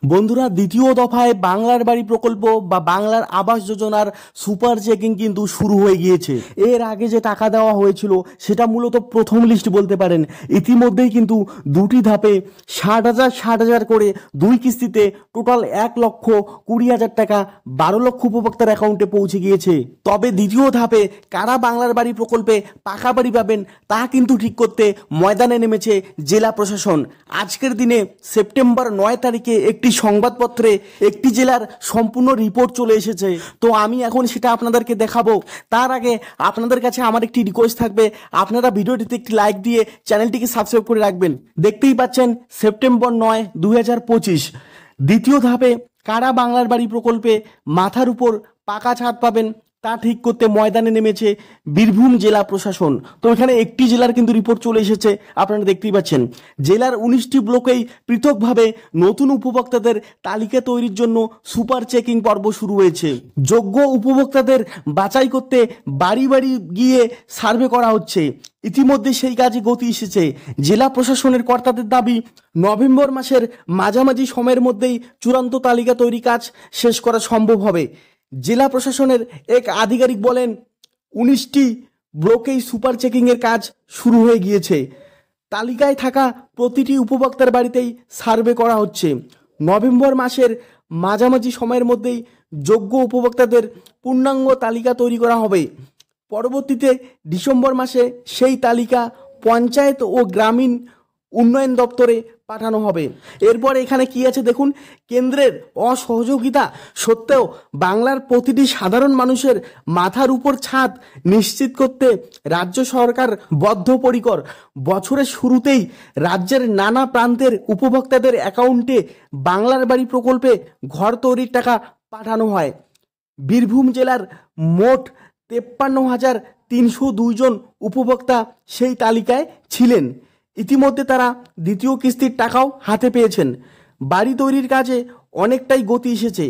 বন্ধুরা, দ্বিতীয় দফায় বাংলার বাড়ি প্রকল্প বা বাংলার আবাস যোজনার সুপার চেকিং কিন্তু শুরু হয়ে গিয়েছে। এর আগে যে টাকা দেওয়া হয়েছিল সেটা মূলত প্রথম লিস্ট বলতে পারেন। ইতিমধ্যেই কিন্তু দুটি ধাপে 60,000 করে দুই কিস্তিতে টোটাল 1,20,000 টাকা 12 লক্ষ উপভোক্তার অ্যাকাউন্টে পৌঁছে গিয়েছে। তবে দ্বিতীয় ধাপে কারা বাংলার বাড়ি প্রকল্পে পাকা বাড়ি পাবেন তা কিন্তু ঠিক করতে ময়দানে নেমেছে জেলা প্রশাসন। আজকের দিনে সেপ্টেম্বর 9 তারিখে একটি সংবাদপত্রে একটি জেলার সম্পূর্ণ রিপোর্ট চলে এসেছে। তো আমি এখন সেটা আপনাদেরকে দেখাবো। তার আগে আপনাদের কাছে আমার একটি রিকোয়েস্ট থাকবে, আপনারা ভিডিওটিতে একটি লাইক দিয়ে চ্যানেলটিকে সাবস্ক্রাইব করে রাখবেন। দেখতেই পাচ্ছেন সেপ্টেম্বর 9, 2025 দ্বিতীয় ধাপে কারা বাংলার বাড়ি প্রকল্পে মাথার উপর পাকা ছাদ পাবেন তা ঠিক করতে ময়দানে নেমেছে বীরভূম জেলা প্রশাসন। তো এখানে একটি জেলার কিন্তু রিপোর্ট চলে এসেছে, আপনারা দেখতেই পাচ্ছেন। জেলার 19টি ব্লকেই পৃথকভাবে নতুন উপভোক্তাদের তালিকা তৈরির জন্য সুপার চেকিং পর্ব শুরু হয়েছে। যোগ্য উপভোক্তাদের বাছাই করতে বাড়ি বাড়ি গিয়ে সার্ভে করা হচ্ছে। ইতিমধ্যে সেই কাজে গতি এসেছে। জেলা প্রশাসনের কর্তাদের দাবি, নভেম্বর মাসের মাঝামাঝি সময়ের মধ্যেই চূড়ান্ত তালিকা তৈরি কাজ শেষ করা সম্ভব হবে। জেলা প্রশাসনের এক আধিকারিক বলেন, 19টি ব্লকেই সুপার চেকিংয়ের কাজ শুরু হয়ে গিয়েছে। তালিকায় থাকা প্রতিটি উপভোক্তার বাড়িতেই সার্ভে করা হচ্ছে। নভেম্বর মাসের মাঝামাঝি সময়ের মধ্যেই যোগ্য উপভোক্তাদের পূর্ণাঙ্গ তালিকা তৈরি করা হবে। পরবর্তীতে ডিসেম্বর মাসে সেই তালিকা পঞ্চায়েত ও গ্রামীণ উন্নয়ন দপ্তরে পাঠানো হবে। এরপর এখানে কি আছে দেখুন, কেন্দ্রের অসহযোগিতা সত্ত্বেও বাংলার প্রতিটি সাধারণ মানুষের মাথার উপর ছাদ নিশ্চিত করতে রাজ্য সরকার বদ্ধপরিকর। বছরের শুরুতেই রাজ্যের নানা প্রান্তের উপভোক্তাদের অ্যাকাউন্টে বাংলার বাড়ি প্রকল্পে ঘর তৈরির টাকা পাঠানো হয়। বীরভূম জেলার মোট 53,302 জন উপভোক্তা সেই তালিকায় ছিলেন। ইতিমধ্যে তারা দ্বিতীয় কিস্তির টাকাও হাতে পেয়েছেন। বাড়ি তৈরির কাজে অনেকটাই গতি এসেছে।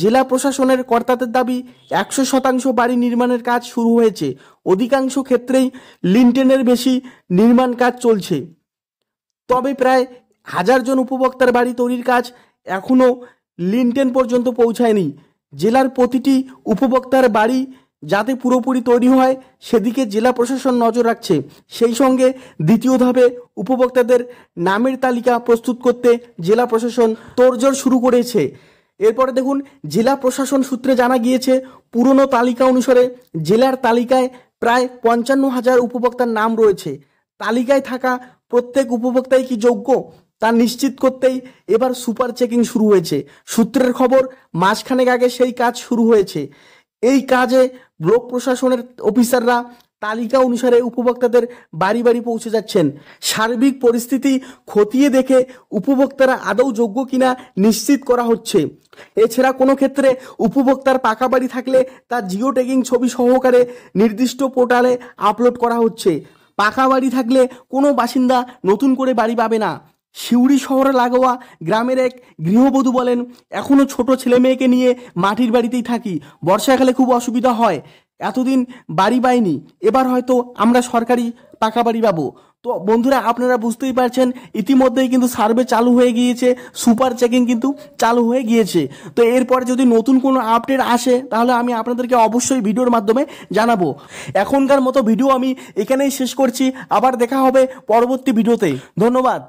জেলা প্রশাসনের কর্তাদের দাবি, 100% বাড়ি নির্মাণের কাজ শুরু হয়েছে। অধিকাংশ ক্ষেত্রেই লিন্টেনের বেশি নির্মাণ কাজ চলছে। তবে প্রায় 1000 জন উপভোক্তার বাড়ি তৈরির কাজ এখনও লিন্টেন পর্যন্ত পৌঁছায়নি। জেলার প্রতিটি উপভোক্তার বাড়ি যাতে পুরোপুরি তৈরি হয় সেদিকে জেলা প্রশাসন নজর রাখছে। সেই সঙ্গে দ্বিতীয় ধাপে উপভোক্তাদের নামের তালিকা প্রস্তুত করতে জেলা প্রশাসন তোড়জোড় শুরু করেছে। এরপরে দেখুন, জেলা প্রশাসন সূত্রে জানা গিয়েছে, পুরনো তালিকা অনুসারে জেলার তালিকায় প্রায় 55,000 উপভোক্তার নাম রয়েছে। তালিকায় থাকা প্রত্যেক উপভোক্তাই কি যোগ্য তা নিশ্চিত করতেই এবার সুপার চেকিং শুরু হয়েছে। সূত্রের খবর, মাসখানেক আগে সেই কাজ শুরু হয়েছে। এই কাজে ব্লক প্রশাসনের অফিসাররা তালিকা অনুসারে উপভোক্তাদের বাড়ি বাড়ি পৌঁছে যাচ্ছেন। সার্বিক পরিস্থিতি খতিয়ে দেখে উপভোক্তারা আদৌ যোগ্য কিনা নিশ্চিত করা হচ্ছে। এছাড়া কোনো ক্ষেত্রে উপভোক্তার পাকা বাড়ি থাকলে তা জিও ট্যাগিং ছবি সহকারে নির্দিষ্ট পোর্টালে আপলোড করা হচ্ছে। পাকা বাড়ি থাকলে কোনো বাসিন্দা নতুন করে বাড়ি পাবে না। সিউড়ি শহরে লাগোয়া গ্রামের এক গৃহবধূ বলেন, এখনও ছোট ছেলে মেয়েকে নিয়ে মাটির বাড়িতেই থাকি। বর্ষাকালে খুব অসুবিধা হয়। এতদিন বাড়ি পাইনি, এবার হয়তো আমরা সরকারি পাকা বাড়ি পাবো। তো বন্ধুরা, আপনারা বুঝতেই পারছেন ইতিমধ্যেই কিন্তু সার্ভে চালু হয়ে গিয়েছে, সুপার চেকিং কিন্তু চালু হয়ে গিয়েছে। তো এরপর যদি নতুন কোনো আপডেট আসে তাহলে আমি আপনাদেরকে অবশ্যই ভিডিওর মাধ্যমে জানাবো। এখনকার মতো ভিডিও আমি এখানেই শেষ করছি। আবার দেখা হবে পরবর্তী ভিডিওতে। ধন্যবাদ।